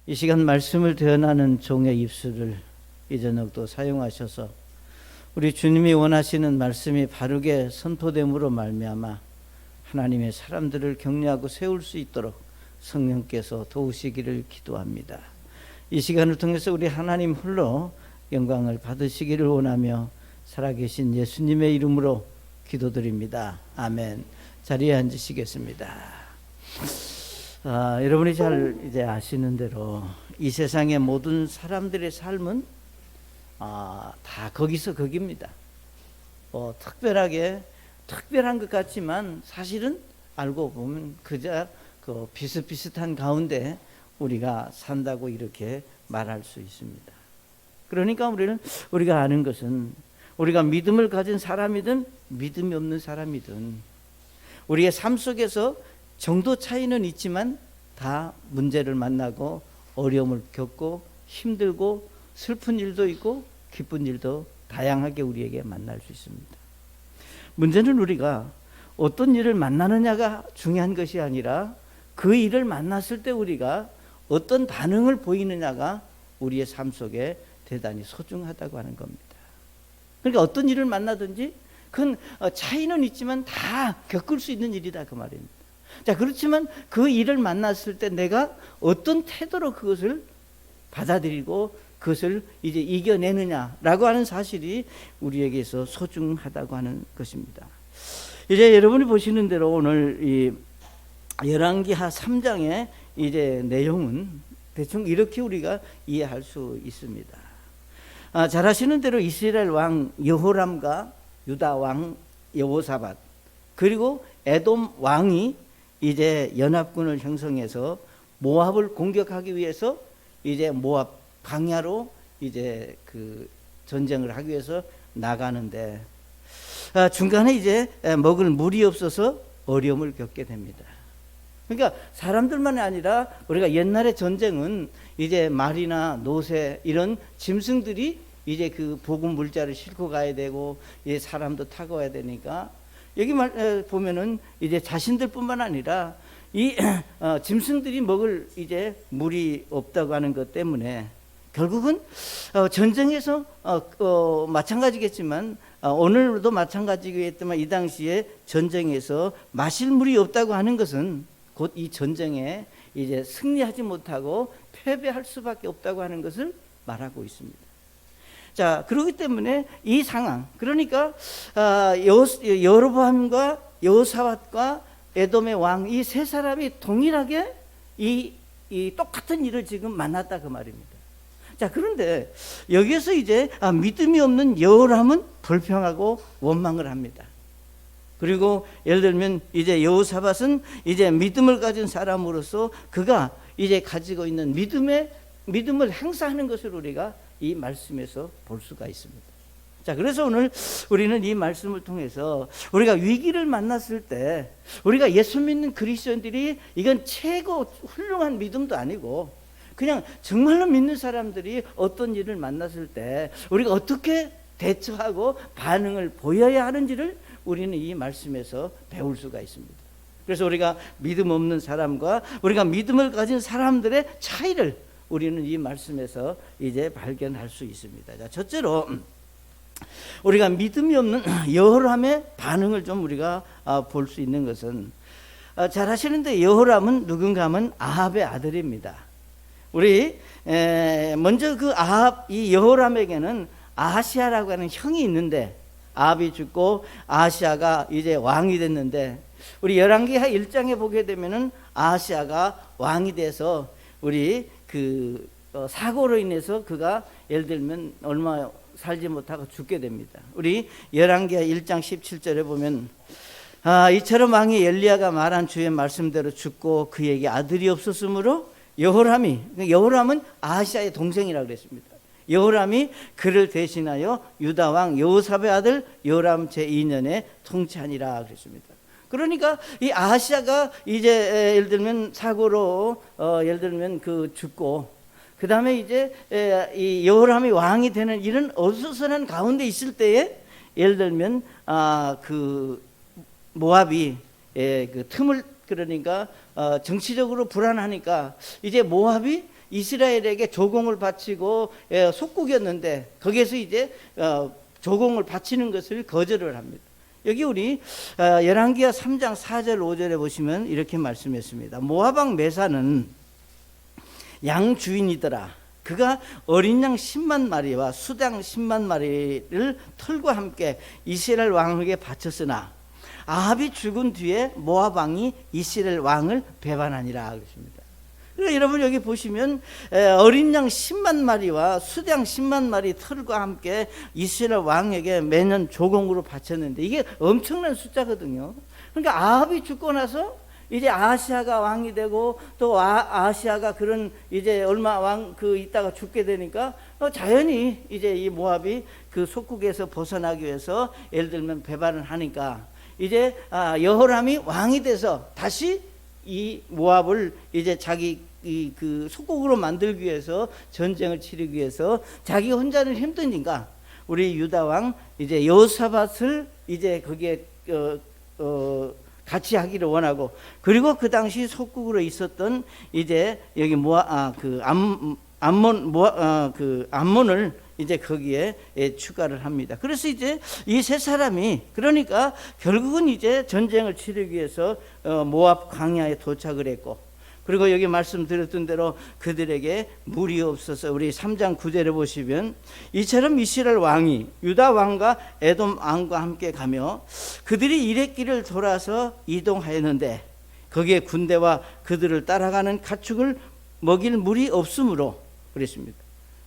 이 시간 말씀을 대언하는 종의 입술을 이 저녁도 사용하셔서 우리 주님이 원하시는 말씀이 바르게 선포됨으로 말미암아 하나님의 사람들을 격려하고 세울 수 있도록 성령께서 도우시기를 기도합니다. 이 시간을 통해서 우리 하나님 홀로 영광을 받으시기를 원하며 살아계신 예수님의 이름으로 기도드립니다. 아멘. 자리에 앉으시겠습니다. 여러분이 잘 이제 아시는 대로 이 세상의 모든 사람들의 삶은 다 거기서 거기입니다. 특별한 것 같지만 사실은 알고 보면 그저 그 비슷비슷한 가운데 우리가 산다고 이렇게 말할 수 있습니다. 그러니까 우리가 아는 것은 우리가 믿음을 가진 사람이든 믿음이 없는 사람이든 우리의 삶 속에서 정도 차이는 있지만 다 문제를 만나고 어려움을 겪고 힘들고 슬픈 일도 있고 기쁜 일도 다양하게 우리에게 만날 수 있습니다. 문제는 우리가 어떤 일을 만나느냐가 중요한 것이 아니라 그 일을 만났을 때 우리가 어떤 반응을 보이느냐가 우리의 삶 속에 대단히 소중하다고 하는 겁니다. 그러니까 어떤 일을 만나든지 그건 차이는 있지만 다 겪을 수 있는 일이다 그 말입니다. 자, 그렇지만 그 일을 만났을 때 내가 어떤 태도로 그것을 받아들이고 그것을 이제 이겨내느냐라고 하는 사실이 우리에게서 소중하다고 하는 것입니다. 이제 여러분이 보시는 대로 오늘 이 열왕기하 3장의 이제 내용은 대충 이렇게 우리가 이해할 수 있습니다. 잘 아시는 대로 이스라엘 왕 여호람과 유다 왕 여호사밧 그리고 에돔 왕이 이제 연합군을 형성해서 모압을 공격하기 위해서 이제 모압 광야로 이제 그 전쟁을 하기 위해서 나가는데 중간에 이제 먹을 물이 없어서 어려움을 겪게 됩니다. 그러니까 사람들만이 아니라 우리가 옛날의 전쟁은 이제 말이나 노새 이런 짐승들이 이제 그 복음 물자를 싣고 가야 되고 이제 사람도 타고 와야 되니까 여기 보면은 이제 자신들뿐만 아니라 이 짐승들이 먹을 이제 물이 없다고 하는 것 때문에 결국은 전쟁에서 마찬가지겠지만 오늘도 마찬가지겠지만 이 당시에 전쟁에서 마실 물이 없다고 하는 것은 곧 이 전쟁에 이제 승리하지 못하고 패배할 수밖에 없다고 하는 것을 말하고 있습니다. 자, 그렇기 때문에 이 상황, 그러니까 여로보암과 여호사밧과 에돔의 왕 이 세 사람이 동일하게 이 똑같은 일을 지금 만났다 그 말입니다. 자, 그런데 여기에서 이제 믿음이 없는 여호람은 불평하고 원망을 합니다. 그리고 예를 들면 이제 여호사밧은 이제 믿음을 가진 사람으로서 그가 이제 가지고 있는 믿음을 행사하는 것을 우리가 이 말씀에서 볼 수가 있습니다. 자, 그래서 오늘 우리는 이 말씀을 통해서 우리가 위기를 만났을 때 우리가 예수 믿는 그리스도인들이 이건 최고 훌륭한 믿음도 아니고 그냥 정말로 믿는 사람들이 어떤 일을 만났을 때 우리가 어떻게 대처하고 반응을 보여야 하는지를 우리는 이 말씀에서 배울 수가 있습니다. 그래서 우리가 믿음 없는 사람과 우리가 믿음을 가진 사람들의 차이를 우리는 이 말씀에서 이제 발견할 수 있습니다. 자, 첫째로 우리가 믿음이 없는 여호람의 반응을 좀 우리가 볼 수 있는 것은 잘 아시는데 여호람은 누군가 하면 아합의 아들입니다. 우리 먼저 그 아합 이 여호람에게는 아하시아라고 하는 형이 있는데 아합이 죽고 아하시아가 이제 왕이 됐는데 우리 열왕기하 1장에 보게 되면은 아하시아가 왕이 돼서 우리 그 사고로 인해서 그가 예를 들면 얼마 살지 못하고 죽게 됩니다. 우리 열왕기하 1장 17절에 보면 이처럼 왕이 엘리야가 말한 주의 말씀대로 죽고 그에게 아들이 없었으므로 여호람은 아하시아의 동생이라고 그랬습니다. 여호람이 그를 대신하여 유다 왕 여호사밧의 아들 여호람 제2년에 통치하니라 그랬습니다. 그러니까 이 아하시아가 이제 예를 들면 사고로 예를 들면 그 죽고, 그 다음에 이제 이 여호람이 왕이 되는 이런 어수선한 가운데 있을 때에 예를 들면 그 모압이 그 틈을, 그러니까 정치적으로 불안하니까 이제 모압이 이스라엘에게 조공을 바치고 속국이었는데 거기에서 이제 조공을 바치는 것을 거절을 합니다. 여기 우리 열왕기하 3장 4절 5절에 보시면 이렇게 말씀했습니다. 모압 왕 메사는 양 주인이더라. 그가 어린 양 10만 마리와 수당 10만 마리를 털과 함께 이스라엘 왕에게 바쳤으나 아합이 죽은 뒤에 모압 왕이 이스라엘 왕을 배반하니라 그랬습니다. 그러니까 여러분 여기 보시면 어린 양 10만 마리와 수당 10만 마리 털과 함께 이스라엘 왕에게 매년 조공으로 바쳤는데 이게 엄청난 숫자거든요. 그러니까 아합이 죽고 나서 이제 아하시아가 왕이 되고 또 아하시아가 그런 이제 얼마 왕 있다가 죽게 되니까 자연히 이제 이 모압이 그 속국에서 벗어나기 위해서 예를 들면 배반을 하니까 이제 여호람이 왕이 돼서 다시 이 모압을 이제 자기 그 속국으로 만들기 위해서 전쟁을 치르기 위해서 자기 혼자는 힘드니까 우리 유다 왕 이제 여호사밧을 이제 거기에 같이 하기를 원하고, 그리고 그 당시 속국으로 있었던 이제 여기 암몬을 이제 거기에 추가를 합니다. 그래서 이제 이 세 사람이 그러니까 결국은 이제 전쟁을 치르기 위해서 모압 광야에 도착을 했고, 그리고 여기 말씀드렸던 대로 그들에게 물이 없어서 우리 3장 9절에 보시면 이처럼 이스라엘 왕이 유다 왕과 에돔 왕과 함께 가며 그들이 이랫길을 돌아서 이동하였는데 거기에 군대와 그들을 따라가는 가축을 먹일 물이 없으므로 그랬습니다.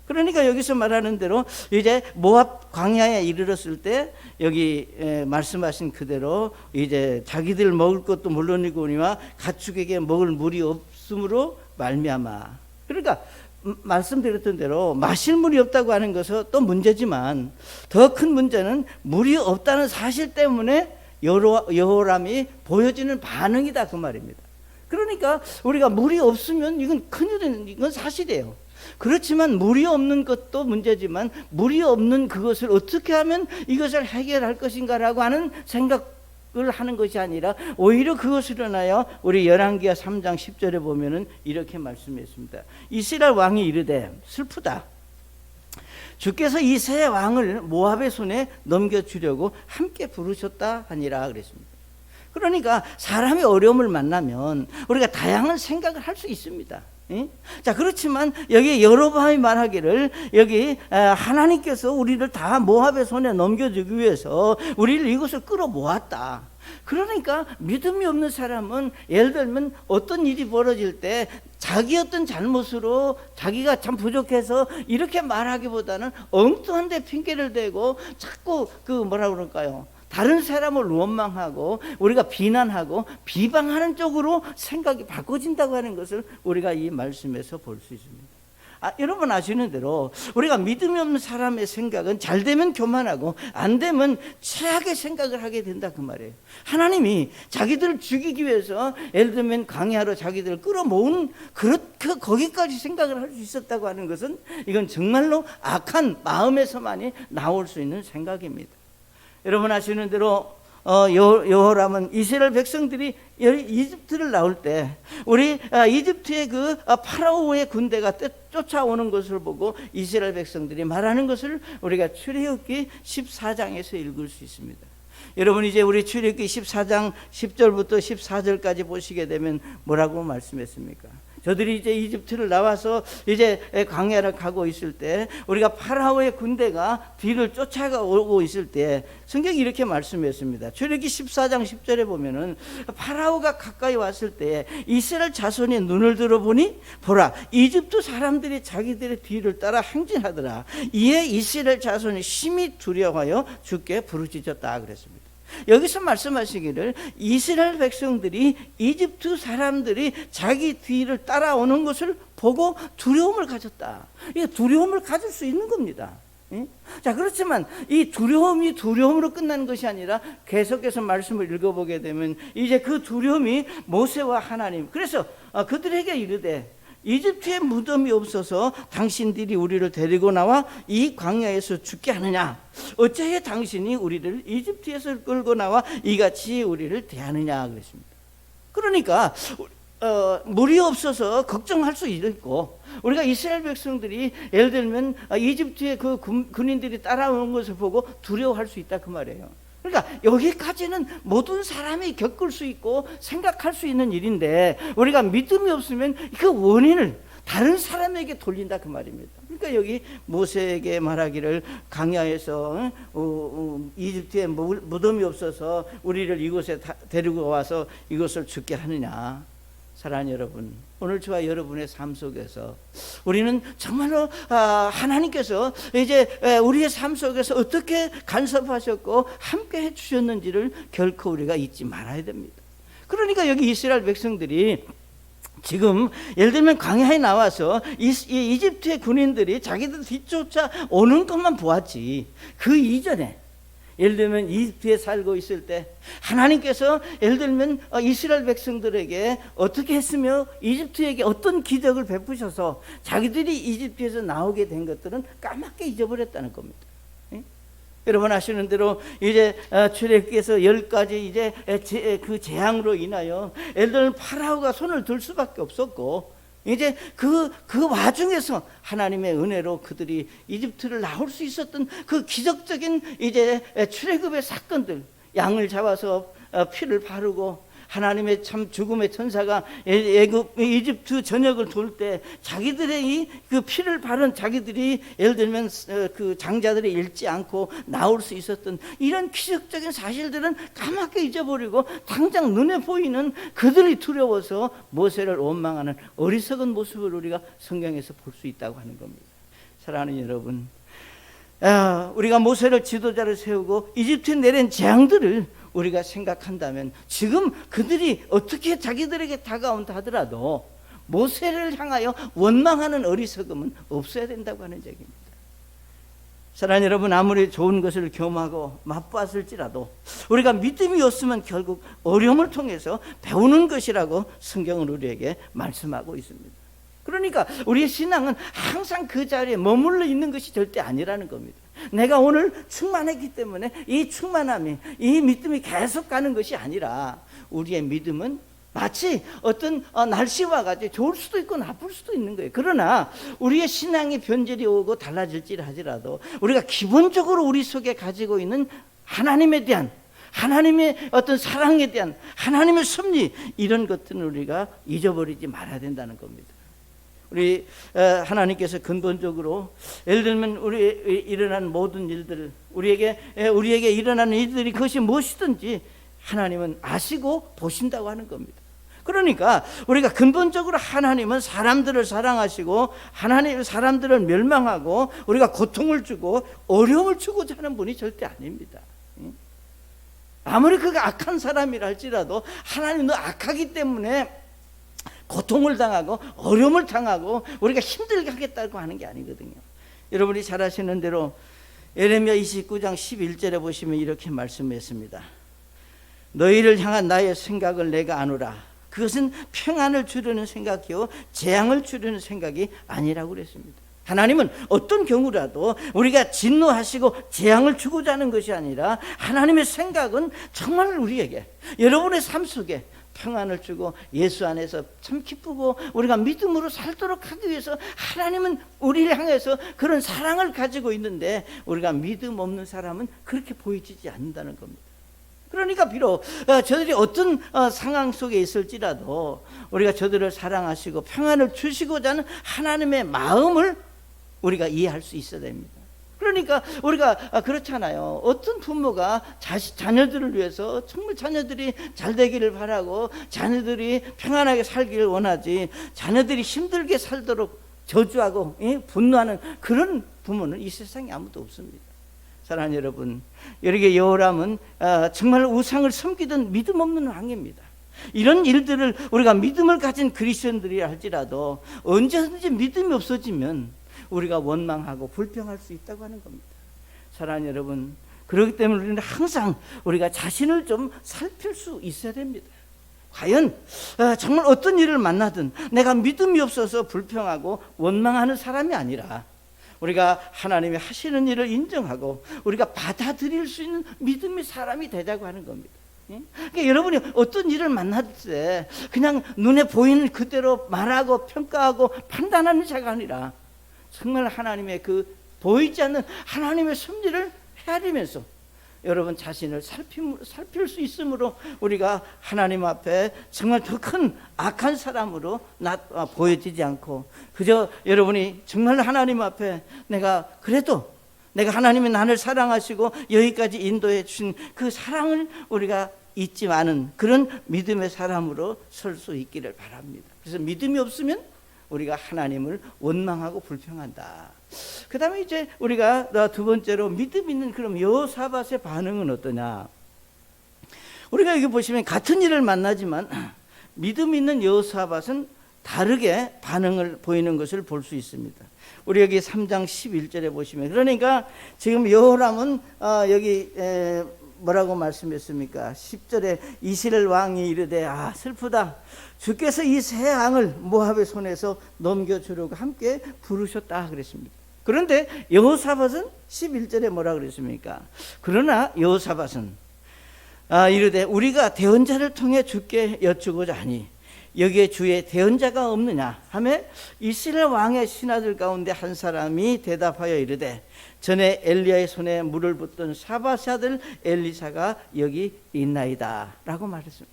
그러니까 여기서 말하는 대로 이제 모압 광야에 이르렀을 때 여기 말씀하신 그대로 이제 자기들 먹을 것도 물론이거니와 가축에게 먹을 물이 없음으로 말미암아. 그러니까 말씀드렸던 대로 마실 물이 없다고 하는 것은 또 문제지만 더 큰 문제는 물이 없다는 사실 때문에 여호람이 보여지는 반응이다 그 말입니다. 그러니까 우리가 물이 없으면 이건 큰일인, 이건 사실이에요. 그렇지만 물이 없는 것도 문제지만 물이 없는 그것을 어떻게 하면 이것을 해결할 것인가라고 하는 생각을 하는 것이 아니라 오히려 그것을 인하여 우리 열왕기하 3장 10절에 보면은 이렇게 말씀했습니다. 이스라엘 왕이 이르되 슬프다. 주께서 이 세 왕을 모압의 손에 넘겨주려고 함께 부르셨다 하니라 그랬습니다. 그러니까 사람이 어려움을 만나면 우리가 다양한 생각을 할 수 있습니다. 자, 그렇지만 여기 여로보암이 말하기를 여기 하나님께서 우리를 다 모압의 손에 넘겨주기 위해서 우리를 이곳을 끌어모았다. 그러니까 믿음이 없는 사람은 예를 들면 어떤 일이 벌어질 때 자기 어떤 잘못으로 자기가 참 부족해서 이렇게 말하기보다는 엉뚱한 데 핑계를 대고 자꾸 뭐라 그럴까요? 다른 사람을 원망하고 우리가 비난하고 비방하는 쪽으로 생각이 바꿔진다고 하는 것을 우리가 이 말씀에서 볼 수 있습니다. 여러분 아시는 대로 우리가 믿음이 없는 사람의 생각은 잘 되면 교만하고 안 되면 최악의 생각을 하게 된다 그 말이에요. 하나님이 자기들을 죽이기 위해서 예를 들면 광야로 자기들을 끌어모은 거기까지 생각을 할 수 있었다고 하는 것은 이건 정말로 악한 마음에서만이 나올 수 있는 생각입니다. 여러분 아시는 대로 여호람은 이스라엘 백성들이 이집트를 나올 때 우리 이집트의 그 파라오의 군대가 쫓아오는 것을 보고 이스라엘 백성들이 말하는 것을 우리가 출애굽기 14장에서 읽을 수 있습니다. 여러분 이제 우리 출애굽기 14장 10절부터 14절까지 보시게 되면 뭐라고 말씀했습니까? 저들이 이제 이집트를 나와서 이제 광야를 가고 있을 때 우리가 파라오의 군대가 뒤를 쫓아오고 있을 때 성경이 이렇게 말씀했습니다. 출애굽기 14장 10절에 보면은 파라오가 가까이 왔을 때 이스라엘 자손이 눈을 들어보니 보라 이집트 사람들이 자기들의 뒤를 따라 행진하더라. 이에 이스라엘 자손이 심히 두려워하여 주께 부르짖었다 그랬습니다. 여기서 말씀하시기를 이스라엘 백성들이 이집트 사람들이 자기 뒤를 따라오는 것을 보고 두려움을 가졌다. 이게 두려움을 가질 수 있는 겁니다. 자, 그렇지만 이 두려움이 두려움으로 끝나는 것이 아니라 계속해서 말씀을 읽어보게 되면 이제 그 두려움이 모세와 하나님, 그래서 그들에게 이르되 이집트에 무덤이 없어서 당신들이 우리를 데리고 나와 이 광야에서 죽게 하느냐? 어찌해 당신이 우리를 이집트에서 끌고 나와 이같이 우리를 대하느냐 그랬습니다. 그러니까 물이 없어서 걱정할 수 있고, 우리가 이스라엘 백성들이 예를 들면 이집트의 그 군인들이 따라오는 것을 보고 두려워할 수 있다 그 말이에요. 그러니까 여기까지는 모든 사람이 겪을 수 있고 생각할 수 있는 일인데, 우리가 믿음이 없으면 그 원인을 다른 사람에게 돌린다 그 말입니다. 그러니까 여기 모세에게 말하기를 광야에서 이집트에 무덤이 없어서 우리를 이곳에 데리고 와서 이것을 죽게 하느냐. 사랑하는 여러분, 오늘 저와 여러분의 삶 속에서 우리는 정말로 하나님께서 이제 우리의 삶 속에서 어떻게 간섭하셨고 함께 해주셨는지를 결코 우리가 잊지 말아야 됩니다. 그러니까 여기 이스라엘 백성들이 지금 예를 들면 광야에 나와서 이집트의 군인들이 자기들 뒤쫓아 오는 것만 보았지, 그 이전에 예를 들면 이집트에 살고 있을 때 하나님께서 예를 들면 이스라엘 백성들에게 어떻게 했으며 이집트에게 어떤 기적을 베푸셔서 자기들이 이집트에서 나오게 된 것들은 까맣게 잊어버렸다는 겁니다. 여러분 아시는 대로 이제 출애굽기에서 10가지 이제 그 재앙으로 인하여 예를 들면 파라오가 손을 들 수밖에 없었고, 이제 그 와중에서 하나님의 은혜로 그들이 이집트를 나올 수 있었던 그 기적적인 이제 출애굽의 사건들, 양을 잡아서 피를 바르고 하나님의 참 죽음의 천사가 이집트 전역을 돌 때 자기들의 그 피를 바른 자기들이 예를 들면 그 장자들이 잃지 않고 나올 수 있었던 이런 기적적인 사실들은 까맣게 잊어버리고 당장 눈에 보이는 그들이 두려워서 모세를 원망하는 어리석은 모습을 우리가 성경에서 볼 수 있다고 하는 겁니다. 사랑하는 여러분, 우리가 모세를 지도자를 세우고 이집트에 내린 재앙들을 우리가 생각한다면 지금 그들이 어떻게 자기들에게 다가온다 하더라도 모세를 향하여 원망하는 어리석음은 없어야 된다고 하는 얘기입니다. 사랑하는 여러분, 아무리 좋은 것을 경험하고 맛보았을지라도 우리가 믿음이 없으면 결국 어려움을 통해서 배우는 것이라고 성경은 우리에게 말씀하고 있습니다. 그러니까 우리의 신앙은 항상 그 자리에 머물러 있는 것이 절대 아니라는 겁니다. 내가 오늘 충만했기 때문에 이 충만함이, 이 믿음이 계속 가는 것이 아니라 우리의 믿음은 마치 어떤 날씨와 같이 좋을 수도 있고 나쁠 수도 있는 거예요. 그러나 우리의 신앙의 변질이 오고 달라질지 하지라도 우리가 기본적으로 우리 속에 가지고 있는 하나님에 대한, 하나님의 어떤 사랑에 대한, 하나님의 섭리, 이런 것들은 우리가 잊어버리지 말아야 된다는 겁니다. 우리 하나님께서 근본적으로 예를 들면 우리 일어난 모든 일들, 우리에게 일어나는 일들이 그것이 무엇이든지 하나님은 아시고 보신다고 하는 겁니다. 그러니까 우리가 근본적으로 하나님은 사람들을 사랑하시고 하나님 사람들을 멸망하고 우리가 고통을 주고 어려움을 주고자 하는 분이 절대 아닙니다. 아무리 그가 악한 사람이라 할지라도 하나님도 악하기 때문에 고통을 당하고 어려움을 당하고 우리가 힘들게 하겠다고 하는 게 아니거든요. 여러분이 잘 아시는 대로 예레미야 29장 11절에 보시면 이렇게 말씀했습니다. 너희를 향한 나의 생각을 내가 아노라. 그것은 평안을 주려는 생각이요 재앙을 주려는 생각이 아니라고 그랬습니다. 하나님은 어떤 경우라도 우리가 진노하시고 재앙을 주고자 하는 것이 아니라 하나님의 생각은 정말 우리에게, 여러분의 삶 속에 평안을 주고 예수 안에서 참 기쁘고 우리가 믿음으로 살도록 하기 위해서 하나님은 우리를 향해서 그런 사랑을 가지고 있는데, 우리가 믿음 없는 사람은 그렇게 보이지 않는다는 겁니다. 그러니까 비록 저들이 어떤 상황 속에 있을지라도 우리가 저들을 사랑하시고 평안을 주시고자 하는 하나님의 마음을 우리가 이해할 수 있어야 됩니다. 그러니까 우리가 그렇잖아요. 어떤 부모가 자녀들을 위해서 정말 자녀들이 잘 되기를 바라고 자녀들이 평안하게 살기를 원하지, 자녀들이 힘들게 살도록 저주하고 분노하는 그런 부모는 이 세상에 아무도 없습니다. 사랑하는 여러분, 여기에 여호람은 정말 우상을 섬기던 믿음 없는 왕입니다. 이런 일들을 우리가 믿음을 가진 그리스도인들이 할지라도 언제든지 믿음이 없어지면 우리가 원망하고 불평할 수 있다고 하는 겁니다. 사랑하는 여러분, 그렇기 때문에 우리는 항상 우리가 자신을 좀 살필 수 있어야 됩니다. 과연 정말 어떤 일을 만나든 내가 믿음이 없어서 불평하고 원망하는 사람이 아니라 우리가 하나님이 하시는 일을 인정하고 우리가 받아들일 수 있는 믿음의 사람이 되자고 하는 겁니다. 그러니까 여러분이 어떤 일을 만날 때 그냥 눈에 보이는 그대로 말하고 평가하고 판단하는 자가 아니라 정말 하나님의 그 보이지 않는 하나님의 섭리를 헤아리면서 여러분 자신을 살필 수 있으므로 우리가 하나님 앞에 정말 더 큰 악한 사람으로 보여지지 않고 그저 여러분이 정말 하나님 앞에 내가 그래도 내가 하나님이 나를 사랑하시고 여기까지 인도해 주신 그 사랑을 우리가 잊지 않은 그런 믿음의 사람으로 설 수 있기를 바랍니다. 그래서 믿음이 없으면 우리가 하나님을 원망하고 불평한다. 그 다음에 이제 우리가 두 번째로 믿음 있는 그럼 여호사밧의 반응은 어떠냐. 우리가 여기 보시면 같은 일을 만나지만 믿음 있는 여호사밧은 다르게 반응을 보이는 것을 볼 수 있습니다. 우리 여기 3장 11절에 보시면 그러니까 지금 여호람은 여기 뭐라고 말씀했습니까? 10절에 이스라엘 왕이 이르되 슬프다. 주께서 이 세 왕을 모압의 손에서 넘겨주려고 함께 부르셨다 그랬습니다. 그런데 여호사밧은 11절에 뭐라 그랬습니까? 그러나 여호사밧은 이르되 우리가 대언자를 통해 주께 여쭈고자 하니 여기에 주의 대언자가 없느냐 하매 이스라엘 왕의 신하들 가운데 한 사람이 대답하여 이르되 전에 엘리야의 손에 물을 붓던 사밧의 아들 엘리사가 여기 있나이다 라고 말했습니다.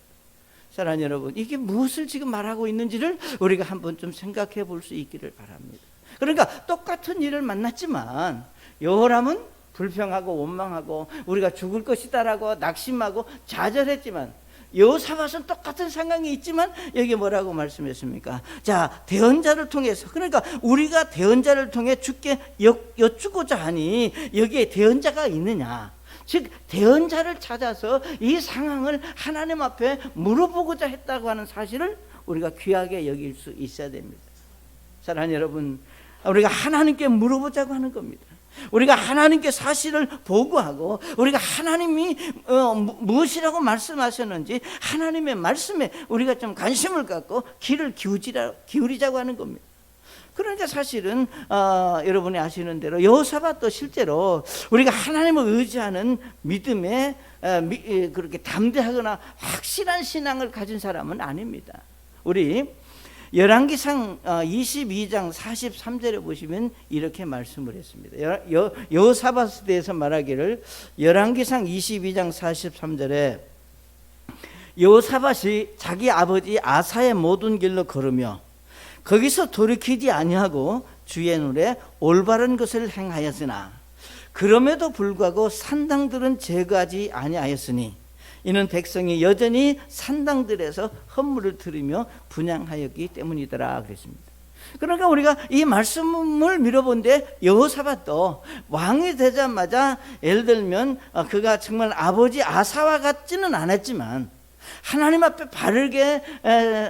사랑하는 여러분, 이게 무엇을 지금 말하고 있는지를 우리가 한번 좀 생각해 볼 수 있기를 바랍니다. 그러니까 똑같은 일을 만났지만 여호람은 불평하고 원망하고 우리가 죽을 것이다라고 낙심하고 좌절했지만 여호사밧은 똑같은 상황이 있지만 여기 뭐라고 말씀했습니까? 자, 대언자를 통해서 그러니까 우리가 대언자를 통해 주께 여쭈고자 하니 여기에 대언자가 있느냐, 즉 대언자를 찾아서 이 상황을 하나님 앞에 물어보고자 했다고 하는 사실을 우리가 귀하게 여길 수 있어야 됩니다. 사랑하는 여러분, 우리가 하나님께 물어보자고 하는 겁니다. 우리가 하나님께 사실을 보고하고 우리가 하나님이 무엇이라고 말씀하셨는지 하나님의 말씀에 우리가 좀 관심을 갖고 귀를 기울이자고 하는 겁니다. 그러니까 사실은 여러분이 아시는 대로 여호사밧도 실제로 우리가 하나님을 의지하는 믿음에 그렇게 담대하거나 확실한 신앙을 가진 사람은 아닙니다. 우리 열왕기상 22장 43절에 보시면 이렇게 말씀을 했습니다. 여호사밧에 대해서 말하기를 열왕기상 22장 43절에 여호사밧이 자기 아버지 아사의 모든 길로 걸으며 거기서 돌이키지 아니하고 주의 눈에 올바른 것을 행하였으나 그럼에도 불구하고 산당들은 제거하지 아니하였으니 이는 백성이 여전히 산당들에서 헌물을 들으며 분향하였기 때문이더라 그랬습니다. 그러니까 우리가 이 말씀을 밀어본데 여호사밧도 왕이 되자마자 예를 들면 그가 정말 아버지 아사와 같지는 않았지만 하나님 앞에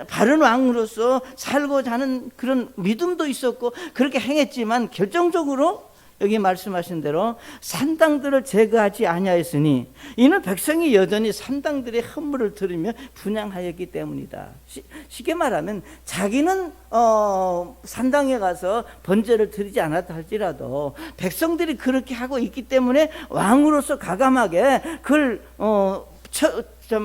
바른 왕으로서 살고자 하는 그런 믿음도 있었고 그렇게 행했지만 결정적으로 여기 말씀하신 대로 산당들을 제거하지 아니하였으니 이는 백성이 여전히 산당들의 헌물을 들으며 분향하였기 때문이다. 쉽게 말하면 자기는 산당에 가서 번제를 드리지 않았다 할지라도 백성들이 그렇게 하고 있기 때문에 왕으로서 과감하게 그걸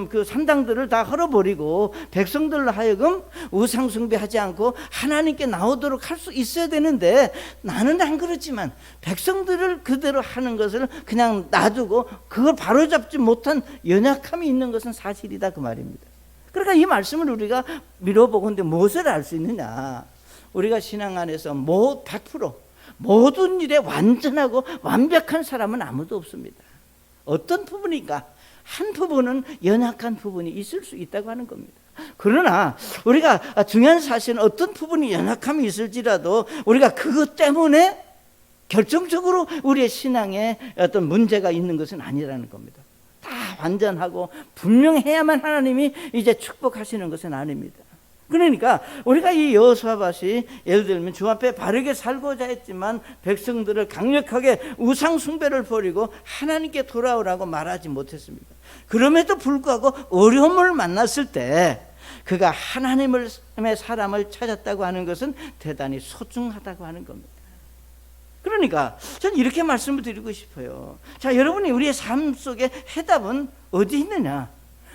그 산당들을 다 헐어버리고 백성들로 하여금 우상 숭배하지 않고 하나님께 나오도록 할 수 있어야 되는데 나는 안 그렇지만 백성들을 그대로 하는 것을 그냥 놔두고 그걸 바로잡지 못한 연약함이 있는 것은 사실이다 그 말입니다. 그러니까 이 말씀을 우리가 밀어보건데 무엇을 알 수 있느냐, 우리가 신앙 안에서 100% 모든 일에 완전하고 완벽한 사람은 아무도 없습니다. 어떤 부분인가 한 부분은 연약한 부분이 있을 수 있다고 하는 겁니다. 그러나 우리가 중요한 사실은 어떤 부분이 연약함이 있을지라도 우리가 그것 때문에 결정적으로 우리의 신앙에 어떤 문제가 있는 것은 아니라는 겁니다. 다 완전하고 분명해야만 하나님이 이제 축복하시는 것은 아닙니다. 그러니까 우리가 이 여호사밧이 예를 들면 주 앞에 바르게 살고자 했지만 백성들을 강력하게 우상 숭배를 버리고 하나님께 돌아오라고 말하지 못했습니다. 그럼에도 불구하고 어려움을 만났을 때 그가 하나님의 사람을 찾았다고 하는 것은 대단히 소중하다고 하는 겁니다. 그러니까 저는 이렇게 말씀을 드리고 싶어요. 자, 여러분이 우리의 삶 속에 해답은 어디 있느냐?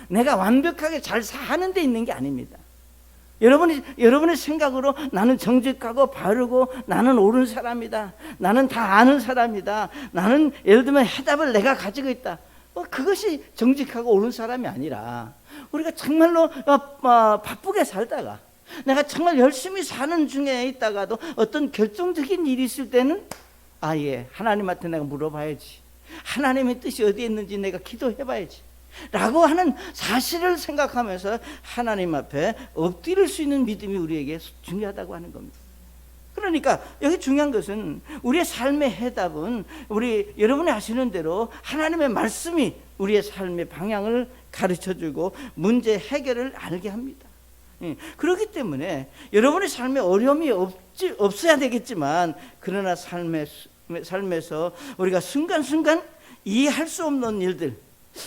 내가 완벽하게 잘 사는 데 있는 게 아닙니다. 여러분의 생각으로 나는 정직하고 바르고 나는 옳은 사람이다, 나는 다 아는 사람이다, 나는 예를 들면 해답을 내가 가지고 있다, 그것이 정직하고 옳은 사람이 아니라 우리가 정말로 바쁘게 살다가 내가 정말 열심히 사는 중에 있다가도 어떤 결정적인 일이 있을 때는 하나님한테 내가 물어봐야지, 하나님의 뜻이 어디에 있는지 내가 기도해봐야지 라고 하는 사실을 생각하면서 하나님 앞에 엎드릴 수 있는 믿음이 우리에게 중요하다고 하는 겁니다. 그러니까 여기 중요한 것은 우리의 삶의 해답은 여러분이 아시는 대로 하나님의 말씀이 우리의 삶의 방향을 가르쳐주고 문제 해결을 알게 합니다. 그렇기 때문에 여러분의 삶에 어려움이 없어야 되겠지만, 그러나 삶에서 우리가 순간순간 이해할 수 없는 일들,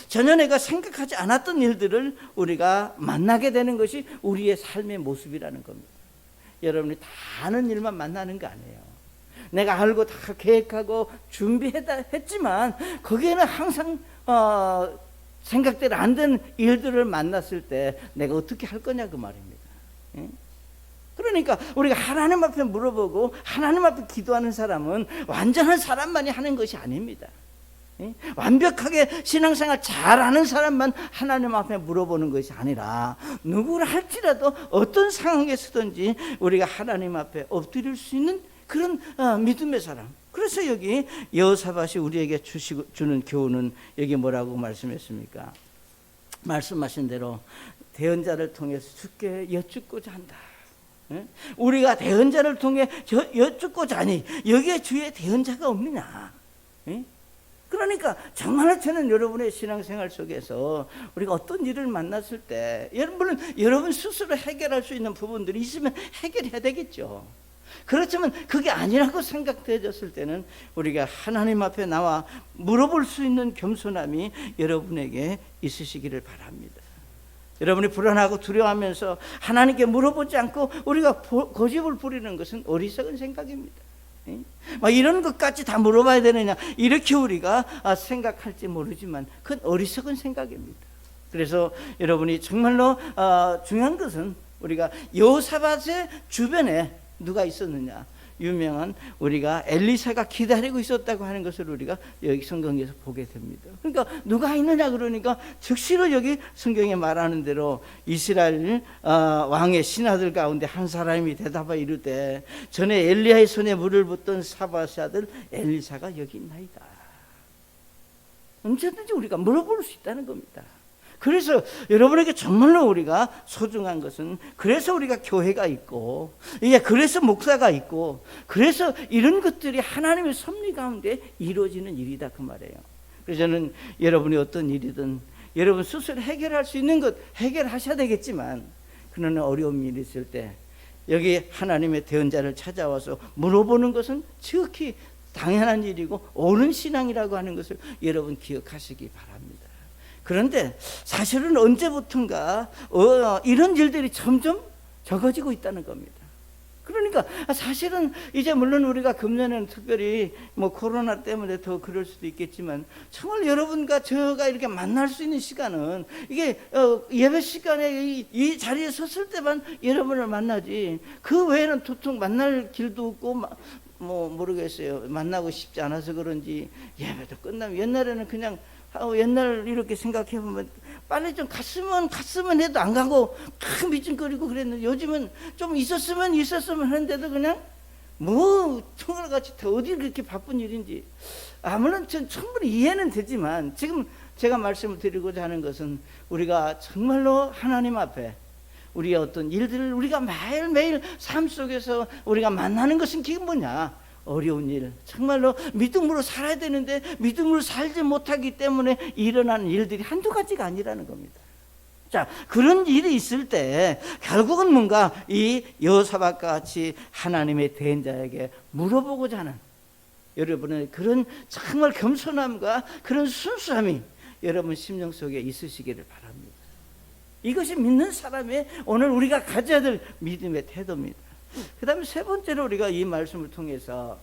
전혀 내가 생각하지 않았던 일들을 우리가 만나게 되는 것이 우리의 삶의 모습이라는 겁니다. 여러분이 다 아는 일만 만나는 거 아니에요. 내가 알고 다 계획하고 준비했지만 거기에는 항상 생각대로 안 된 일들을 만났을 때 내가 어떻게 할 거냐 그 말입니다. 그러니까 우리가 하나님 앞에 물어보고 하나님 앞에 기도하는 사람은 완전한 사람만이 하는 것이 아닙니다. 완벽하게 신앙생활 잘하는 사람만 하나님 앞에 물어보는 것이 아니라 누구를 할지라도 어떤 상황에서든지 우리가 하나님 앞에 엎드릴 수 있는 그런 믿음의 사람. 그래서 여기 여호사밧이 우리에게 주는 교훈은 여기 뭐라고 말씀했습니까? 말씀하신 대로 대언자를 통해서 주께 여쭙고자 한다. 우리가 대언자를 통해 여쭙고자 하니 여기에 주의 대언자가 없느냐? 그러니까 정말 저는 여러분의 신앙생활 속에서 우리가 어떤 일을 만났을 때 물론 여러분 스스로 해결할 수 있는 부분들이 있으면 해결해야 되겠죠. 그렇지만 그게 아니라고 생각되어졌을 때는 우리가 하나님 앞에 나와 물어볼 수 있는 겸손함이 여러분에게 있으시기를 바랍니다. 여러분이 불안하고 두려워하면서 하나님께 물어보지 않고 우리가 고집을 부리는 것은 어리석은 생각입니다. 이런 것까지 다 물어봐야 되느냐, 이렇게 우리가 생각할지 모르지만 그건 어리석은 생각입니다. 그래서 여러분이 정말로 중요한 것은 우리가 여호사밧의 주변에 누가 있었느냐, 유명한 우리가 엘리사가 기다리고 있었다고 하는 것을 우리가 여기 성경에서 보게 됩니다. 그러니까 누가 있느냐 그러니까 즉시로 여기 성경에 말하는 대로 이스라엘 왕의 신하들 가운데 한 사람이 대답하여 이르되 전에 엘리야의 손에 물을 붓던 사밧의 아들 엘리사가 여기 있나이다. 언제든지 우리가 물어볼 수 있다는 겁니다. 그래서 여러분에게 정말로 우리가 소중한 것은, 그래서 우리가 교회가 있고, 그래서 목사가 있고, 그래서 이런 것들이 하나님의 섭리 가운데 이루어지는 일이다 그 말이에요. 그래서 저는 여러분이 어떤 일이든 여러분 스스로 해결할 수 있는 것 해결하셔야 되겠지만, 그러나 어려운 일이 있을 때 여기 하나님의 대언자를 찾아와서 물어보는 것은 지극히 당연한 일이고 옳은 신앙이라고 하는 것을 여러분 기억하시기 바랍니다. 그런데 사실은 언제부턴가 이런 일들이 점점 적어지고 있다는 겁니다. 그러니까 사실은 이제 물론 우리가 금년에는 특별히 코로나 때문에 더 그럴 수도 있겠지만 정말 여러분과 저가 이렇게 만날 수 있는 시간은 이게 예배 시간에 이 자리에 섰을 때만 여러분을 만나지, 그 외에는 도통 만날 길도 없고 모르겠어요. 만나고 싶지 않아서 그런지 예배도 끝나면, 옛날에는 그냥 옛날 이렇게 생각해보면 빨리 좀 갔으면 해도 안 가고 막 미진거리고 그랬는데, 요즘은 좀 있었으면 하는데도 그냥 청아같이 어디 그렇게 바쁜 일인지, 물론 전 충분히 이해는 되지만 지금 제가 말씀을 드리고자 하는 것은 우리가 정말로 하나님 앞에 우리의 어떤 일들을 우리가 매일매일 삶 속에서 우리가 만나는 것은 그게 뭐냐, 어려운 일, 정말로 믿음으로 살아야 되는데 믿음으로 살지 못하기 때문에 일어나는 일들이 한두 가지가 아니라는 겁니다. 자, 그런 일이 있을 때 결국은 뭔가 이 여호사밧과 같이 하나님의 대행자에게 물어보고자 하는 여러분의 그런 정말 겸손함과 그런 순수함이 여러분 심령 속에 있으시기를 바랍니다. 이것이 믿는 사람의 오늘 우리가 가져야 될 믿음의 태도입니다. 그 다음에 세 번째로 우리가 이 말씀을 통해서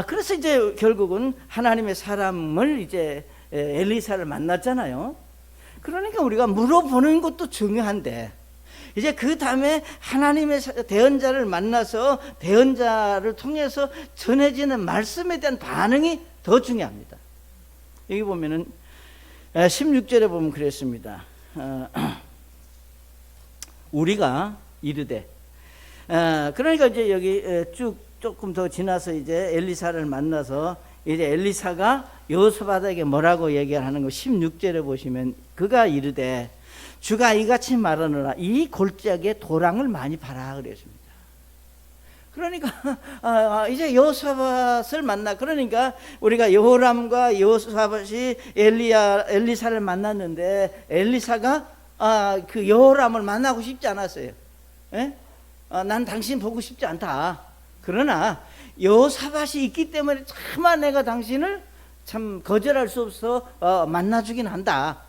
그래서 이제 결국은 하나님의 사람을 이제 엘리사를 만났잖아요. 그러니까 우리가 물어보는 것도 중요한데 이제 그 다음에 하나님의 대언자를 만나서 대언자를 통해서 전해지는 말씀에 대한 반응이 더 중요합니다. 여기 보면은 16절에 보면 그랬습니다. 우리가 이르되 그러니까 이제 여기 쭉 조금 더 지나서 이제 엘리사를 만나서 이제 엘리사가 여호사밧에게 뭐라고 얘기하는 거 16절에 보시면 그가 이르되 주가 이같이 말하노라 이 골짜기에 도랑을 많이 파라 그랬습니다. 그러니까 이제 여호사밧을 만나 그러니까 우리가 여호람과 여호사밧이 엘리사를 만났는데 엘리사가 그 여호람을 만나고 싶지 않았어요. 난 당신 보고 싶지 않다. 그러나 여호사밧이 있기 때문에 차마 내가 당신을 참 거절할 수 없어 만나주긴 한다.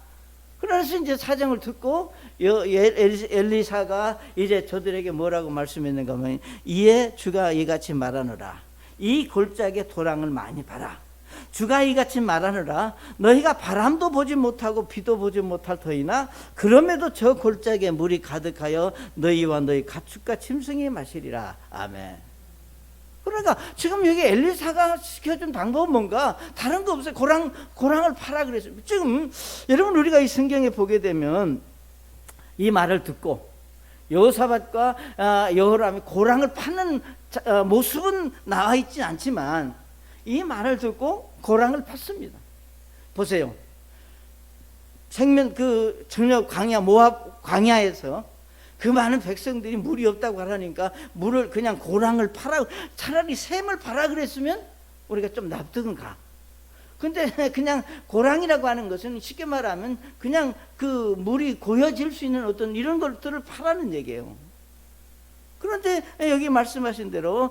그래서 이제 사정을 듣고 엘리사가 이제 저들에게 뭐라고 말씀했는가 하면 이에 주가 이같이 말하노라 이 골짜기에 도랑을 많이 봐라. 주가 이같이 말하노라 너희가 바람도 보지 못하고 비도 보지 못할 터이나 그럼에도 저 골짜기에 물이 가득하여 너희와 너희 가축과 짐승이 마시리라. 아멘. 그러니까 지금 여기 엘리사가 시켜준 방법은 뭔가 다른 거 없어요. 고랑을 파라 그랬어요. 지금 여러분 우리가 이 성경에 보게 되면 이 말을 듣고 여호사밧과 여호람이 고랑을 파는 모습은 나와 있지 않지만 이 말을 듣고 고랑을 팠습니다. 보세요. 전혀 광야 모압 광야에서 그 많은 백성들이 물이 없다고 하라니까 물을 그냥 고랑을 파라 차라리 샘을 파라 그랬으면 우리가 좀 납득은 가. 근데 그냥 고랑이라고 하는 것은 쉽게 말하면 그냥 그 물이 고여질 수 있는 어떤 이런 것들을 파라는 얘기예요. 그런데 여기 말씀하신 대로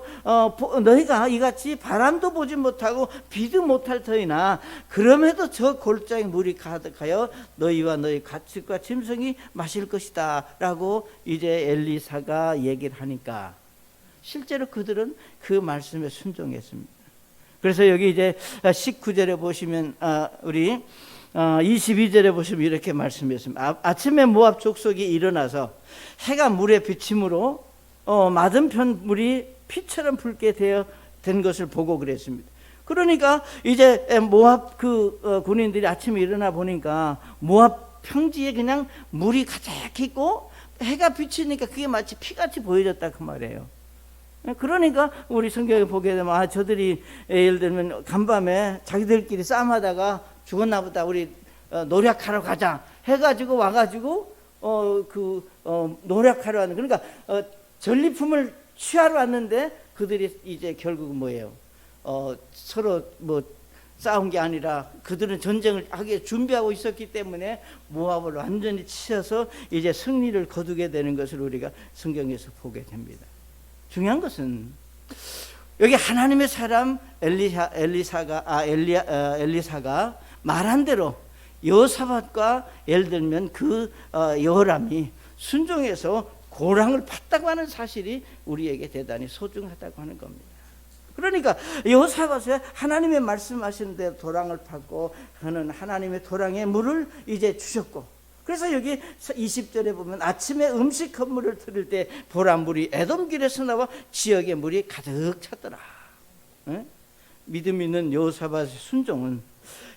너희가 이같이 바람도 보지 못하고 비도 못할 터이나 그럼에도 저 골짜기 물이 가득하여 너희와 너희 가축과 짐승이 마실 것이다 라고 이제 엘리사가 얘기를 하니까 실제로 그들은 그 말씀에 순종했습니다. 그래서 여기 이제 19절에 보시면 우리 22절에 보시면 이렇게 말씀했습니다. 아침에 모압 족속이 일어나서 해가 물에 비침으로 맞은편 물이 피처럼 붉게 된 것을 보고 그랬습니다. 그러니까 이제 모압 군인들이 아침에 일어나 보니까 모압 평지에 그냥 물이 가득 있고 해가 비치니까 그게 마치 피같이 보여졌다 그 말이에요. 그러니까 우리 성경에 보게 되면 저들이 예를 들면 간밤에 자기들끼리 싸움하다가 죽었나 보다 우리 노력하러 가자 해가지고 와가지고 노력하러 하는 그러니까 전리품을 취하러 왔는데 그들이 이제 결국은 뭐예요? 서로 뭐 싸운 게 아니라 그들은 전쟁을 하기에 준비하고 있었기 때문에 모압을 완전히 치셔서 이제 승리를 거두게 되는 것을 우리가 성경에서 보게 됩니다. 중요한 것은 여기 하나님의 사람 엘리사가 말한 대로 여호사밧과 예를 들면 여호람이 순종해서 고랑을 팠다고 하는 사실이 우리에게 대단히 소중하다고 하는 겁니다. 그러니까 여호사밧에 하나님의 말씀하신 대로 도랑을 팠고 그는 하나님의 도랑에 물을 이제 주셨고 그래서 여기 20절에 보면 아침에 음식 헌물을 틀을 때 보라물이 에돔길에서 나와 지역의 물이 가득 찼더라. 믿음 있는 여호사밧의 순종은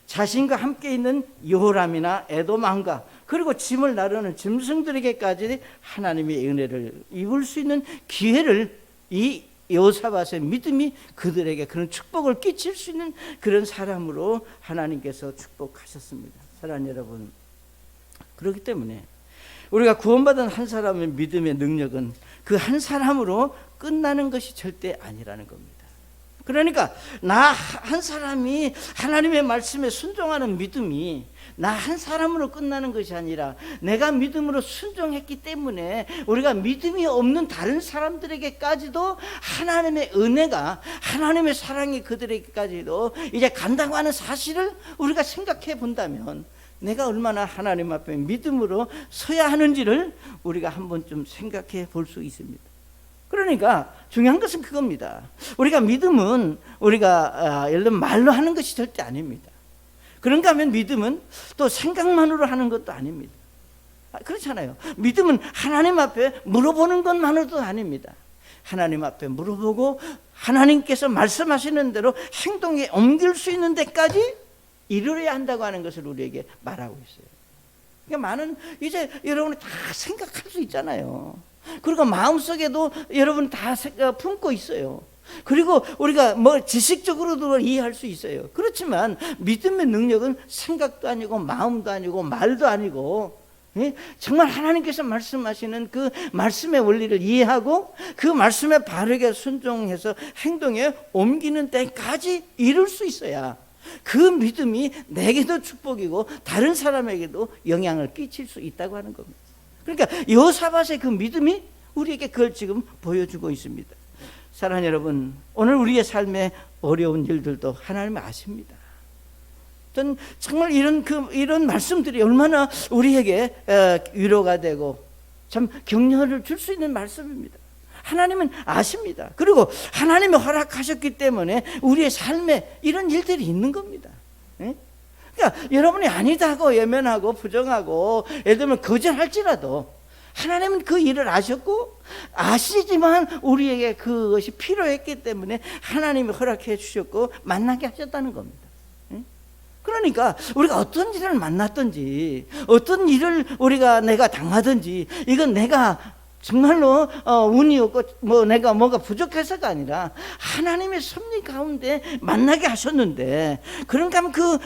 자신과 함께 있는 여호람이나 에돔 왕과 그리고 짐을 나르는 짐승들에게까지 하나님의 은혜를 입을 수 있는 기회를 이 여호사밧의 믿음이 그들에게 그런 축복을 끼칠 수 있는 그런 사람으로 하나님께서 축복하셨습니다. 사랑하는 여러분, 그렇기 때문에 우리가 구원받은 한 사람의 믿음의 능력은 그 한 사람으로 끝나는 것이 절대 아니라는 겁니다. 그러니까 나 한 사람이 하나님의 말씀에 순종하는 믿음이 나 한 사람으로 끝나는 것이 아니라 내가 믿음으로 순종했기 때문에 우리가 믿음이 없는 다른 사람들에게까지도 하나님의 은혜가, 하나님의 사랑이 그들에게까지도 이제 간다고 하는 사실을 우리가 생각해 본다면 내가 얼마나 하나님 앞에 믿음으로 서야 하는지를 우리가 한번 좀 생각해 볼 수 있습니다. 그러니까 중요한 것은 그겁니다. 우리가 믿음은 우리가 예를 들면 말로 하는 것이 절대 아닙니다. 그런가 하면 믿음은 또 생각만으로 하는 것도 아닙니다. 그렇잖아요. 믿음은 하나님 앞에 물어보는 것만으로도 아닙니다. 하나님 앞에 물어보고 하나님께서 말씀하시는 대로 행동에 옮길 수 있는 데까지 이르러야 한다고 하는 것을 우리에게 말하고 있어요. 그러니까 많은 이제 여러분이 다 생각할 수 있잖아요. 그리고 마음속에도 여러분 다 품고 있어요. 그리고 우리가 뭐 지식적으로도 이해할 수 있어요. 그렇지만 믿음의 능력은 생각도 아니고 마음도 아니고 말도 아니고 정말 하나님께서 말씀하시는 그 말씀의 원리를 이해하고 그 말씀에 바르게 순종해서 행동에 옮기는 데까지 이룰 수 있어야 그 믿음이 내게도 축복이고 다른 사람에게도 영향을 끼칠 수 있다고 하는 겁니다. 그러니까 여호사밧의 그 믿음이 우리에게 그걸 지금 보여주고 있습니다. 사랑하는 여러분, 오늘 우리의 삶에 어려운 일들도 하나님이 아십니다. 전 정말 이런 말씀들이 얼마나 우리에게 위로가 되고 참 격려를 줄 수 있는 말씀입니다. 하나님은 아십니다. 그리고 하나님이 허락하셨기 때문에 우리의 삶에 이런 일들이 있는 겁니다. 그러니까 여러분이 아니다고 외면하고 부정하고 예를 들면 거절할지라도 하나님은 그 일을 아셨고 아시지만 우리에게 그것이 필요했기 때문에 하나님이 허락해 주셨고 만나게 하셨다는 겁니다. 그러니까 우리가 어떤 일을 만났든지 어떤 일을 내가 당하든지 이건 내가 정말로 운이 없고 내가 뭐가 부족해서가 아니라 하나님의 섭리 가운데 만나게 하셨는데 그런가 하면 그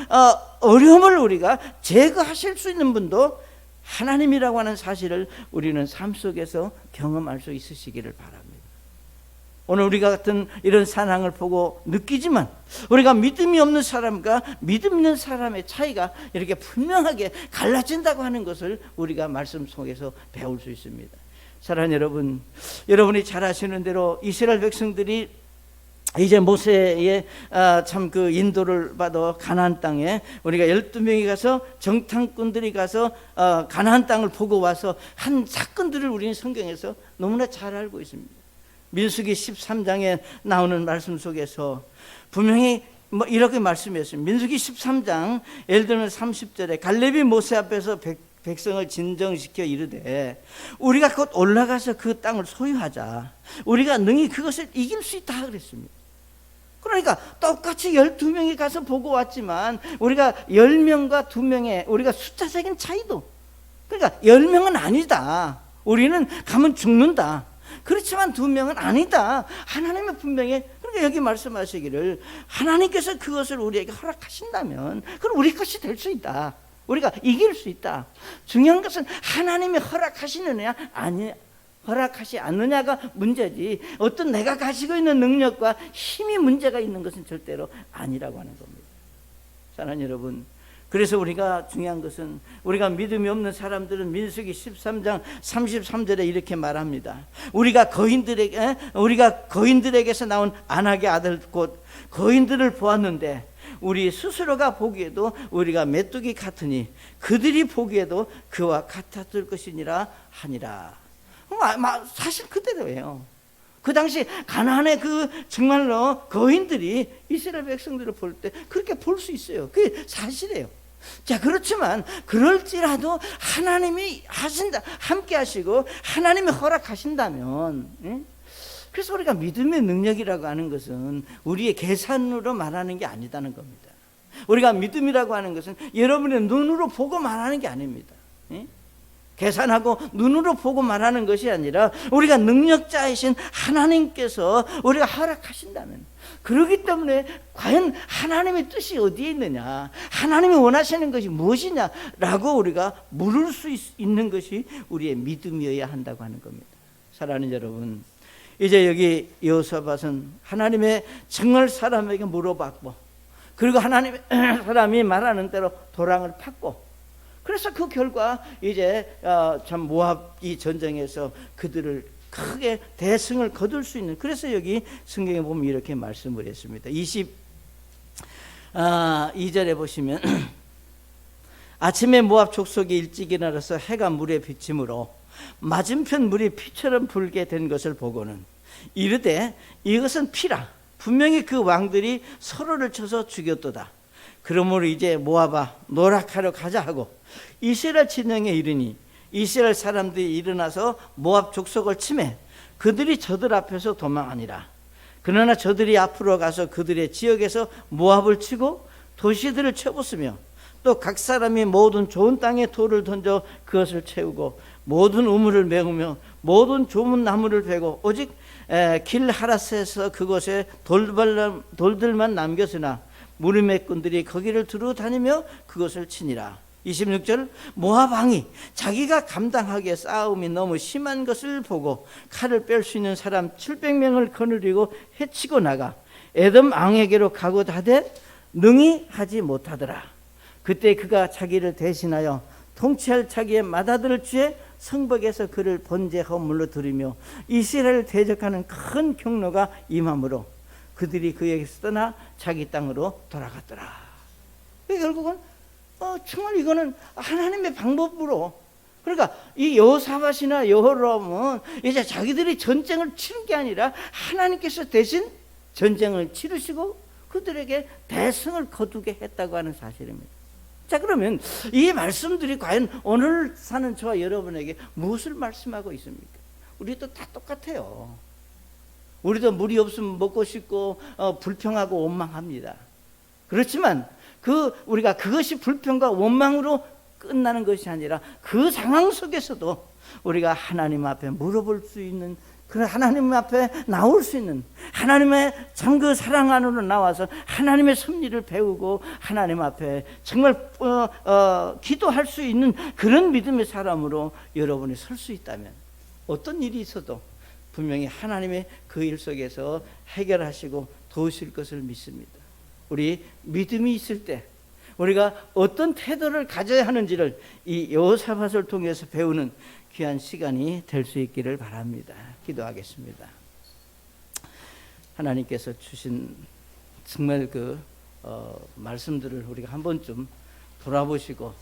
어려움을 우리가 제거하실 수 있는 분도 하나님이라고 하는 사실을 우리는 삶 속에서 경험할 수 있으시기를 바랍니다. 오늘 우리가 같은 이런 상황을 보고 느끼지만 우리가 믿음이 없는 사람과 믿음 있는 사람의 차이가 이렇게 분명하게 갈라진다고 하는 것을 우리가 말씀 속에서 배울 수 있습니다. 사랑하는 여러분, 여러분이 잘 아시는 대로 이스라엘 백성들이 이제 모세의 참 그 인도를 받아 가나안 땅에 우리가 12명이 가서 정탐꾼들이 가서 가나안 땅을 보고 와서 한 사건들을 우리는 성경에서 너무나 잘 알고 있습니다. 민수기 13장에 나오는 말씀 속에서 분명히 이렇게 말씀했습니다. 민수기 13장 예를 들면 30절에 갈렙이 모세 앞에서 백성을 진정시켜 이르되 우리가 곧 올라가서 그 땅을 소유하자. 우리가 능히 그것을 이길 수 있다 그랬습니다. 그러니까 똑같이 12명이 가서 보고 왔지만 우리가 10명과 2명의 우리가 숫자적인 차이도 그러니까 10명은 아니다. 우리는 가면 죽는다. 그렇지만 2명은 아니다. 하나님은 분명히 그러니까 여기 말씀하시기를 하나님께서 그것을 우리에게 허락하신다면 그럼 우리 것이 될 수 있다. 우리가 이길 수 있다. 중요한 것은 하나님이 허락하시느냐 아니 허락하지 않느냐가 문제지 어떤 내가 가지고 있는 능력과 힘이 문제가 있는 것은 절대로 아니라고 하는 겁니다. 사랑하는 여러분, 그래서 우리가 중요한 것은 우리가 믿음이 없는 사람들은 민수기 13장 33절에 이렇게 말합니다. 우리가 거인들에게서 나온 아낙의 아들 곧 거인들을 보았는데 우리 스스로가 보기에도 우리가 메뚜기 같으니 그들이 보기에도 그와 같았을 것이니라 하니라. 사실 그대로예요. 그 당시 가나안의 그 정말로 거인들이 이스라엘 백성들을 볼 때 그렇게 볼 수 있어요. 그게 사실이에요. 자, 그렇지만 그럴지라도 하나님이 하신다, 함께 하시고 하나님이 허락하신다면 그래서 우리가 믿음의 능력이라고 하는 것은 우리의 계산으로 말하는 게 아니다는 겁니다. 우리가 믿음이라고 하는 것은 여러분의 눈으로 보고 말하는 게 아닙니다. 계산하고 눈으로 보고 말하는 것이 아니라 우리가 능력자이신 하나님께서 우리가 허락하신다면 그렇기 때문에 과연 하나님의 뜻이 어디에 있느냐 하나님이 원하시는 것이 무엇이냐라고 우리가 물을 수 있는 것이 우리의 믿음이어야 한다고 하는 겁니다. 사랑하는 여러분, 이제 여기 여호사밧은 하나님의 정말 사람에게 물어봤고, 그리고 하나님의 사람이 말하는 대로 도랑을 팠고, 그래서 그 결과 이제 참 모압 이 전쟁에서 그들을 크게 대승을 거둘 수 있는, 그래서 여기 성경에 보면 이렇게 말씀을 했습니다. 22절에 보시면 아침에 모압 족속이 일찍 일어나서 해가 물에 비침으로 맞은편 물이 피처럼 불게 된 것을 보고는 이르되 이것은 피라, 분명히 그 왕들이 서로를 쳐서 죽였도다. 그러므로 이제 모압아 노력하러 가자 하고 이스라엘 진영에 이르니 이스라엘 사람들이 일어나서 모압 족속을 치매 그들이 저들 앞에서 도망하니라. 그러나 저들이 앞으로 가서 그들의 지역에서 모압을 치고 도시들을 쳐부수며 또 각 사람이 모든 좋은 땅에 돌을 던져 그것을 채우고 모든 우물을 메우며 모든 좋은 나무를 베고 오직 길하라스에서 그곳에 돌들만 남겼으나 무리매꾼들이 거기를 두루 다니며 그것을 치니라. 26절 모압 왕이 자기가 감당하기에 싸움이 너무 심한 것을 보고 칼을 뺄 수 있는 사람 700명을 거느리고 해치고 나가 에돔 왕에게로 가고자 하되 능히 하지 못하더라. 그때 그가 자기를 대신하여 통치할 자기의 맏아들을 취해 성벽에서 그를 번제 허물로 들이며 이스라엘을 대적하는 큰 경로가 임함으로 그들이 그에게서 떠나 자기 땅으로 돌아갔더라. 결국은 정말 이거는 하나님의 방법으로, 그러니까 이 여호사밧이나 여호람은 이제 자기들이 전쟁을 치는 게 아니라 하나님께서 대신 전쟁을 치르시고 그들에게 대승을 거두게 했다고 하는 사실입니다. 자, 그러면 이 말씀들이 과연 오늘 사는 저와 여러분에게 무엇을 말씀하고 있습니까? 우리도 다 똑같아요. 우리도 물이 없으면 먹고 싶고 불평하고 원망합니다. 그렇지만 우리가 그것이 불평과 원망으로 끝나는 것이 아니라 그 상황 속에서도 우리가 하나님 앞에 물어볼 수 있는, 그 하나님 앞에 나올 수 있는, 하나님의 참 그 사랑 안으로 나와서 하나님의 섭리를 배우고 하나님 앞에 정말 기도할 수 있는 그런 믿음의 사람으로 여러분이 설 수 있다면 어떤 일이 있어도 분명히 하나님의 그 일 속에서 해결하시고 도우실 것을 믿습니다. 우리 믿음이 있을 때 우리가 어떤 태도를 가져야 하는지를 이 여호사밧을 통해서 배우는 귀한 시간이 될 수 있기를 바랍니다. 기도하겠습니다. 하나님께서 주신 정말 말씀들을 우리가 한 번쯤 돌아보시고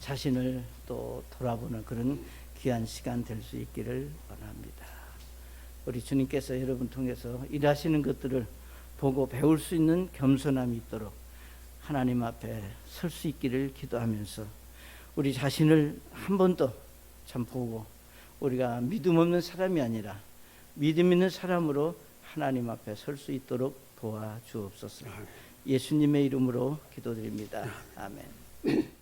자신을 또 돌아보는 그런 귀한 시간 될 수 있기를 원합니다. 우리 주님께서 여러분 통해서 일하시는 것들을 보고 배울 수 있는 겸손함이 있도록 하나님 앞에 설 수 있기를 기도하면서 우리 자신을 한 번 더 참 보고 우리가 믿음 없는 사람이 아니라 믿음 있는 사람으로 하나님 앞에 설 수 있도록 도와주옵소서. 예수님의 이름으로 기도드립니다. 아멘.